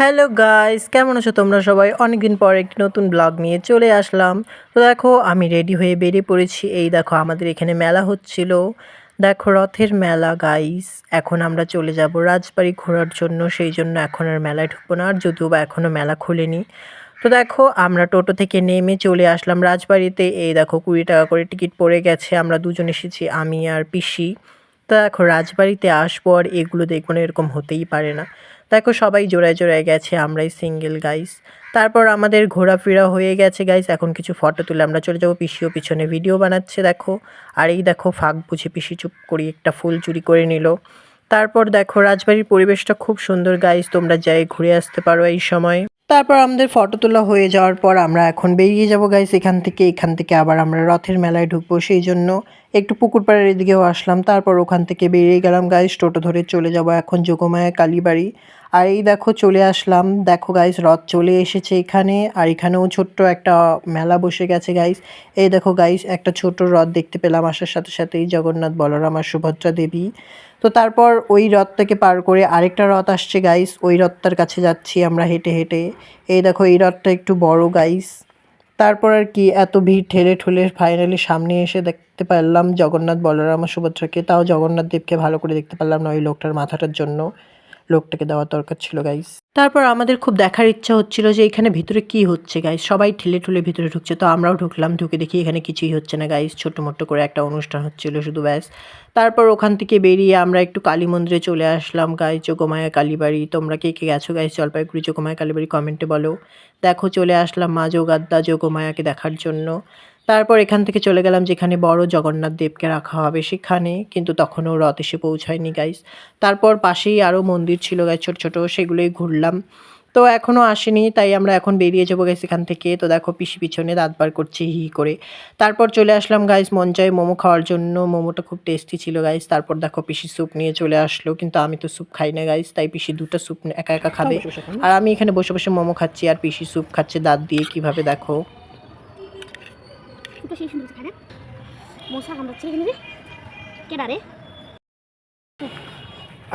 Hello guys, কেমন আছো তোমরা সবাই? অনেকদিন পর একটি নতুন ব্লগ নিয়ে চলে আসলাম। তো দেখো আমি রেডি হয়ে বেরিয়ে পড়েছি। এই দেখো আমাদের এখানে মেলা হচ্ছিল। দেখো রথের মেলা গাইস। এখন আমরা চলে যাব রাজবাড়ি ঘোরার জন্য, সেই জন্য এখন আর মেলায় ঢুকবো না, আর যদিও বা এখনও মেলা খুলেনি। তো দেখো আমরা টোটো থেকে নেমে চলে আসলাম রাজবাড়িতে। এই দেখো 20 টাকা করে টিকিট পড়ে গেছে। আমরা দুজন এসেছি, আমি আর পিসি। তো দেখো রাজবাড়িতে আসবো আর এগুলো দেখবো না, এরকম হতেই পারে না। দেখো সবাই জোড়ায় জোড়ায় গেছে, আমরাই সিঙ্গেল গাইস। তারপর আমাদের ঘোরাফেরা হয়ে গেছে গাইস, এখন কিছু ফটো তুলে আমরা চলে যাবো। পিসিও পিছনে ভিডিও বানাচ্ছে দেখো। আর এই দেখো ফাঁক বুঝে পিসি চুপ করে একটা ফুল চুরি করে নিল। তারপর দেখো রাজবাড়ির পরিবেশটা খুব সুন্দর গাইস, তোমরা যাই ঘুরে আসতে পারো এই সময়। তারপর আমাদের ফটো তোলা হয়ে যাওয়ার পর আমরা এখন বেরিয়ে যাব গাইস এখান থেকে আবার আমরা রথের মেলায় ঢুকবো, সেই জন্য একটু পুকুর পাড়ের এদিকেও আসলাম। তারপর ওখান থেকে বেরিয়ে গেলাম গাইস, টোটো ধরে চলে যাব এখন যোগমায়া কালীবাড়ি। আর এই দেখো চলে আসলাম, দেখো গাইস রথ চলে এসেছে এখানে। আর এখানেও ছোট্ট একটা মেলা বসে গেছে গাইস। এই দেখো গাইস একটা ছোট রথ দেখতে পেলাম আসার সাথে সাথেই, জগন্নাথ বলরাম আর সুভদ্রা দেবী। তো তারপর ওই রথটাকে পার করে আরেকটা রথ আসছে গাইস, ওই রথটার কাছে যাচ্ছি আমরা হেঁটে হেঁটে। এই দেখো এই রথটা একটু বড় গাইস। তারপর আর কি এত ভিড় ঠেলে ঠুলে ফাইনালি সামনে এসে দেখতে পারলাম জগন্নাথ বলরাম আর সুভদ্রাকে। তাও জগন্নাথ দেবকে ভালো করে দেখতে পারলাম না ওই লোকটার মাথাটার জন্য, লোকটাকে দেওয়ার দরকার ছিল গাইস। তারপর আমাদের খুব দেখার ইচ্ছা হচ্ছিল যে এখানে ভিতরে কি হচ্ছে গাইস, সবাই ঠেলে ঠুলে ভিতরে ঢুকছে। তো আমরাও ঢুকলাম, ঢুকে দেখি এখানে কিছুই হচ্ছে না গাইস, ছোট্ট মোট্ট করে একটা অনুষ্ঠান হচ্ছিল শুধু ব্যাস। তারপর ওখান থেকে বেরিয়ে আমরা একটু কালী মন্দিরে চলে আসলাম গাইস, যোগমায়া কালীবাড়ি। তোমরা কে কে গেছো গাইস জলপাইগুড়ি যোগমায়া কালীবাড়ি কমেন্টে বলো। দেখো চলে আসলাম মা যোগাদ্দা যোগমায়াকে দেখার জন্য। তারপর এখান থেকে চলে গেলাম যেখানে বড় জগন্নাথ দেবকে রাখা হবে সেখানে, কিন্তু তখনও রথ এসে পৌঁছায়নি গাইস। তারপর পাশেই আরও মন্দির ছিল গাইস ছোট ছোট, সেগুলোই ঘুরলাম। তো এখনও আসেনি, তাই আমরা এখন বেরিয়ে যাবো গাইস এখান থেকে। তো দেখো পিসি পিছনে দাঁত বার করছে হি হি করে। তারপর চলে আসলাম গাইস মন চাই মোমো খাওয়ার জন্য, মোমোটা খুব টেস্টি ছিল গাইস। তারপর দেখো পিসি স্যুপ নিয়ে চলে আসলো, কিন্তু আমি তো স্যুপ খাই না গাইস, তাই পিসি দুটো স্যুপ একা একা খাবে। আর আমি এখানে বসে বসে মোমো খাচ্ছি আর পিসি স্যুপ খাচ্ছে দাঁত দিয়ে কিভাবে দেখো।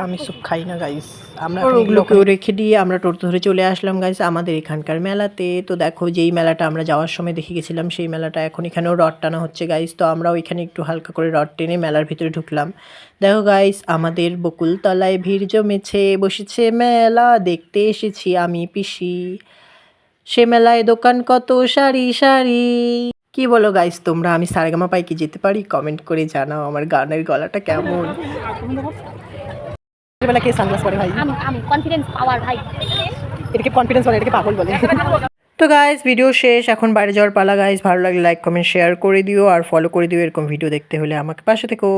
আমি স্যুপ খাই না গাইস। আমরা ওগুলোকেও রেখে দিয়ে আমরা টোটো ধরে চলে আসলাম গাইস আমাদের এখানকার মেলাতে। তো দেখো যেই মেলাটা আমরা যাওয়ার সময় দেখে গেছিলাম সেই মেলাটা এখন এখানেও রড টানা হচ্ছে গাইস। তো আমরা ওইখানে একটু হালকা করে রড টেনে মেলার ভিতরে ঢুকলাম। দেখো গাইস আমাদের বকুলতলায় ভিড় জমেছে, বসেছে মেলা, দেখতে এসেছি আমি পিসি। সে মেলায় দোকান কত সারি সারি। কি বলো গাইস তোমরা, আমি সারেগামা পাই কি যেতে পারি? কমেন্ট করে জানাও আমার গানের গলাটা কেমন। বেলা কে সানগ্লাস পরে ভাই? আমি কনফিডেন্স পাওয়ার ভাই। এটাকে কনফিডেন্স বলে, এটাকে পাগল বলে। তো গাইস ভিডিও শেষ, এখন বাইরে যাওয়ার পালা গাইস। ভালো লাগলে লাইক কমেন্ট শেয়ার করে দিও আর ফলো করে দিও, এরকম ভিডিও দেখতে হলে আমাকে পাশে থেকো।